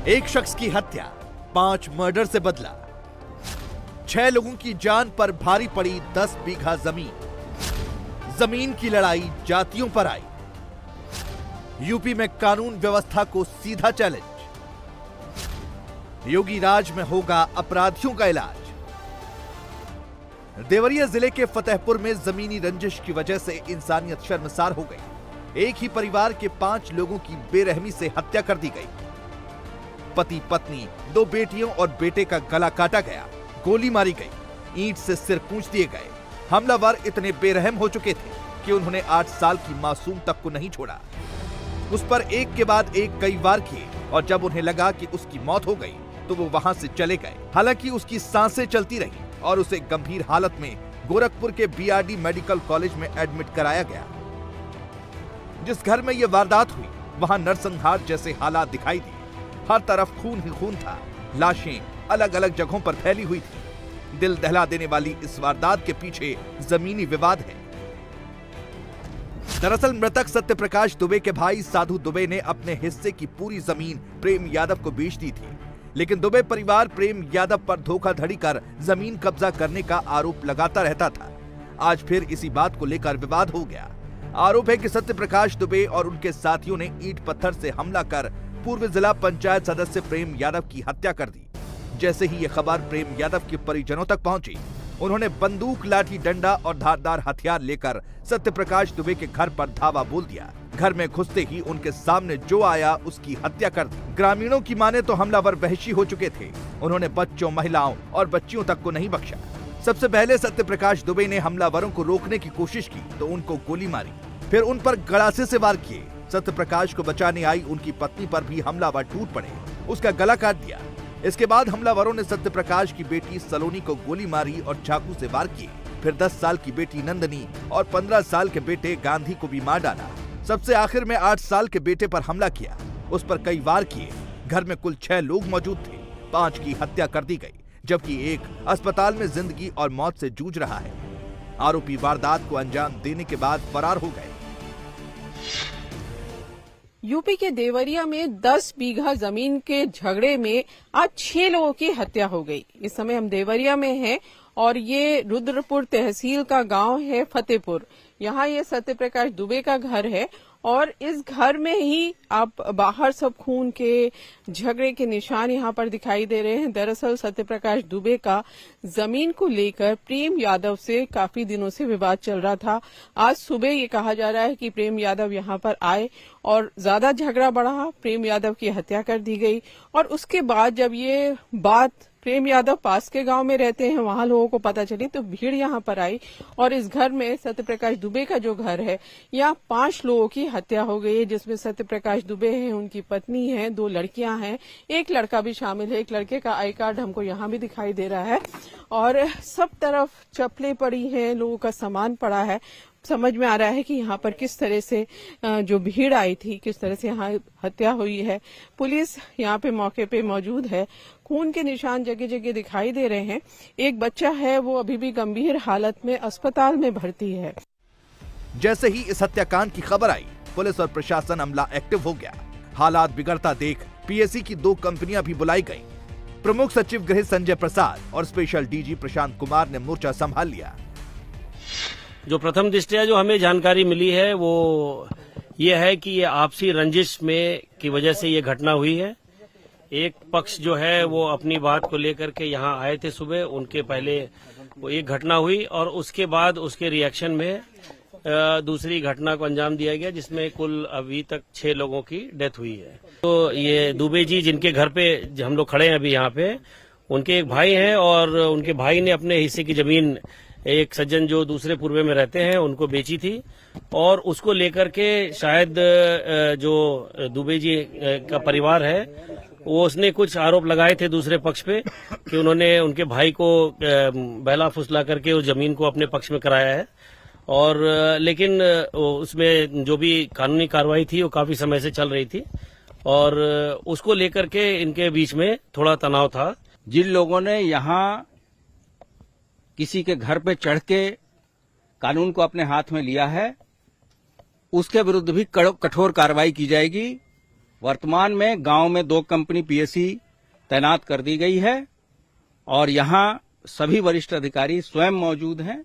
एक शख्स की हत्या 5 मर्डर से बदला। 6 लोगों की जान पर भारी पड़ी 10 बीघा जमीन। जमीन की लड़ाई जातियों पर आई। यूपी में कानून व्यवस्था को सीधा चैलेंज। योगी राज में होगा अपराधियों का इलाज। देवरिया जिले के फतेहपुर में जमीनी रंजिश की वजह से इंसानियत शर्मसार हो गई। एक ही परिवार के 5 लोगों की बेरहमी से हत्या कर दी गई। पति पत्नी, 2 बेटियों और बेटे का गला काटा गया, गोली मारी गई, ईंट से सिर कूंच दिए गए। हमलावर इतने बेरहम हो चुके थे कि उन्होंने 8 साल की मासूम तक को नहीं छोड़ा। उस पर एक के बाद एक कई वार किए और जब उन्हें लगा कि उसकी मौत हो गई तो वो वहां से चले गए। हालांकि उसकी सांसें चलती रही और उसे गंभीर हालत में गोरखपुर के बीआरडी मेडिकल कॉलेज में एडमिट कराया गया। जिस घर में यह वारदात हुई वहां नरसंहार जैसे हालात दिखाई दिए। हर तरफ खून ही खून था। लाशें अलग अलग जगहों पर फैली हुई थी। दिल दहला देने वाली इस वारदात के पीछे जमीनी विवाद है। दरअसल मृतक सत्यप्रकाश दुबे के भाई साधु दुबे ने अपने हिस्से की पूरी जमीन प्रेम यादव को बेच दी थी, लेकिन दुबे परिवार प्रेम यादव पर धोखाधड़ी कर जमीन कब्जा करने का आरोप लगाता रहता था। आज फिर इसी बात को लेकर विवाद हो गया। आरोप है कि सत्यप्रकाश दुबे और उनके साथियों ने ईंट पत्थर से हमला कर पूर्व जिला पंचायत सदस्य प्रेम यादव की हत्या कर दी। जैसे ही ये खबर प्रेम यादव के परिजनों तक पहुंची, उन्होंने बंदूक, लाठी डंडा और धारदार हथियार लेकर सत्यप्रकाश दुबे के घर पर धावा बोल दिया। घर में घुसते ही उनके सामने जो आया उसकी हत्या कर दी। ग्रामीणों की माने तो हमलावर वहशी हो चुके थे। उन्होंने बच्चों, महिलाओं और बच्चियों तक को नहीं बख्शा। सबसे पहले सत्यप्रकाश दुबे ने हमलावरों को रोकने की कोशिश की तो उनको गोली मारी, फिर उन पर गड़ासे से वार किए। सत्यप्रकाश को बचाने आई उनकी पत्नी पर भी हमलावर टूट पड़े, उसका गला काट दिया। इसके बाद हमलावरों ने सत्यप्रकाश की बेटी सलोनी को गोली मारी और चाकू से वार किए। फिर 10 साल की बेटी नंदनी और 15 साल के बेटे गांधी को भी मार डाला। सबसे आखिर में 8 साल के बेटे पर हमला किया, उस पर कई वार किए। घर में कुल 6 लोग मौजूद थे। 5 की हत्या कर दी गई, जबकि एक अस्पताल में जिंदगी और मौत से जूझ रहा है। आरोपी वारदात को अंजाम देने के बाद फरार हो गए। यूपी के देवरिया में 10 बीघा जमीन के झगड़े में आज 6 लोगों की हत्या हो गई। इस समय हम देवरिया में हैं और ये रुद्रपुर तहसील का गांव है फतेहपुर। यहाँ ये सत्यप्रकाश दुबे का घर है और इस घर में ही आप बाहर सब खून के झगड़े के निशान यहाँ पर दिखाई दे रहे हैं। दरअसल सत्यप्रकाश दुबे का जमीन को लेकर प्रेम यादव से काफी दिनों से विवाद चल रहा था। आज सुबह ये कहा जा रहा है कि प्रेम यादव यहाँ पर आए और ज्यादा झगड़ा बढ़ा, प्रेम यादव की हत्या कर दी गई। और उसके बाद जब ये बात प्रेम यादव पास के गांव में रहते हैं, वहां लोगों को पता चली तो भीड़ यहां पर आई और इस घर में सत्यप्रकाश दुबे का जो घर है, यहाँ 5 लोगों की हत्या हो गई है, जिसमें सत्यप्रकाश दुबे हैं, उनकी पत्नी है, 2 लड़कियां हैं, एक लड़का भी शामिल है। एक लड़के का आई कार्ड हमको यहाँ भी दिखाई दे रहा है और सब तरफ चप्पलें पड़ी हैं, लोगों का सामान पड़ा है। समझ में आ रहा है कि यहाँ पर किस तरह से जो भीड़ आई थी, किस तरह से यहाँ हत्या हुई है। पुलिस यहाँ पे मौके पे मौजूद है। खून के निशान जगह जगह दिखाई दे रहे हैं। एक बच्चा है, वो अभी भी गंभीर हालत में अस्पताल में भर्ती है। जैसे ही इस हत्याकांड की खबर आई, पुलिस और प्रशासन अमला एक्टिव हो गया। हालात बिगड़ता देख पीएससी की 2 कंपनियां भी बुलाई गईं। प्रमुख सचिव गृह संजय प्रसाद और स्पेशल डीजी प्रशांत कुमार ने मोर्चा संभाल लिया। जो प्रथम दृष्टया जो हमें जानकारी मिली है वो ये है कि ये आपसी रंजिश में की वजह से ये घटना हुई है। एक पक्ष जो है वो अपनी बात को लेकर के यहाँ आए थे सुबह, उनके पहले वो एक घटना हुई और उसके बाद उसके रिएक्शन में दूसरी घटना को अंजाम दिया गया, जिसमें कुल अभी तक 6 लोगों की डेथ हुई है। तो ये दुबे जी जिनके घर पे हम लोग खड़े हैं अभी यहाँ पे, उनके एक भाई हैं और उनके भाई ने अपने हिस्से की जमीन एक सज्जन जो दूसरे पूर्वे में रहते हैं उनको बेची थी और उसको लेकर के शायद जो दुबे जी का परिवार है वो उसने कुछ आरोप लगाए थे दूसरे पक्ष पे कि उन्होंने उनके भाई को बहला फुसला करके उस जमीन को अपने पक्ष में कराया है। और लेकिन उसमें जो भी कानूनी कार्रवाई थी वो काफी समय से चल रही थी और उसको लेकर के इनके बीच में थोड़ा तनाव था। जिन लोगों ने यहाँ किसी के घर पे चढ़ के कानून को अपने हाथ में लिया है, उसके विरुद्ध भी कठोर कार्रवाई की जाएगी वर्तमान में गांव में 2 कंपनी पीएससी तैनात कर दी गई है और यहां सभी वरिष्ठ अधिकारी स्वयं मौजूद हैं।